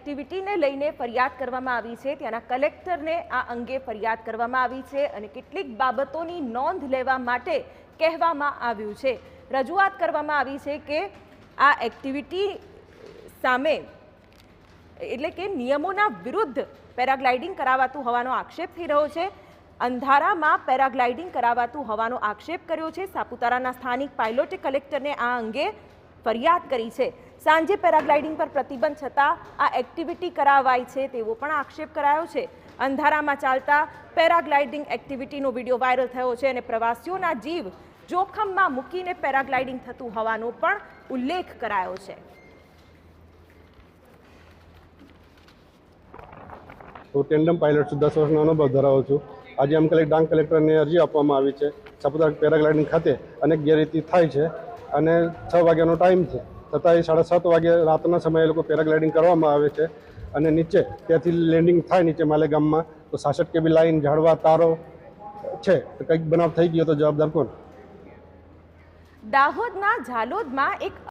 એક્ટિવિટીને લઈને ફરિયાદ કરવામાં આવી છે, ત્યાંના કલેક્ટરને આ અંગે ફરિયાદ કરવામાં આવી છે અને કેટલીક બાબતોની નોંધ લેવા માટે કહેવામાં આવ્યું છે। રજૂઆત કરવામાં આવી છે કે આ એક્ટિવિટી સામે એટલે કે નિયમોના વિરુદ્ધ પેરાગ્લાઇડિંગ કરાવાતું હોવાનો આક્ષેપ થઈ રહ્યો છે। અંધારામાં પેરાગ્લાઇડિંગ કરાવાતું હોવાનો આક્ષેપ કર્યો છે। સાપુતારાના સ્થાનિક પાયલોટે કલેક્ટરને આ અંગે ફરિયાદ કરી છે। સાંજે પેરાગ્લાઇડિંગ પર પ્રતિબંધ છતાં આ એક્ટિવિટી કરાવાય છે તેવો પણ આક્ષેપ કરાયો છે। અંધારામાં ચાલતા પેરાગ્લાઇડિંગ એક્ટિવિટીનો વિડીયો વાયરલ થયો છે અને પ્રવાસીઓના જીવ જોખમમાં મૂકીને પેરાગ્લાઇડિંગ થતું હોવાનો પણ ઉલ્લેખ કરાયો છે। હું ટેન્ડમ પાયલટ છું, 10 વર્ષનો અનુભવ ધરાવું છું। આજે ડાંગ કલેક્ટરને અરજી આપવામાં આવી છે। સાપુતારા પેરાગ્લાઇડિંગ ખાતે અનેક ગેરરીતિ થાય છે અને 6 વાગ્યાનો ટાઈમ છે, છતાંય 7:30 વાગે રાતના સમયે લોકો પેરાગ્લાઇડિંગ કરવામાં આવે છે અને નીચે ત્યાંથી લેન્ડિંગ થાય નીચે માલેગામમાં તો 66 kV લાઈન ઝાડવા તારો છે, તો કંઈક બનાવ થઈ ગયો તો જવાબદાર કોણ? દાહોદના ઝાલોદમાં એક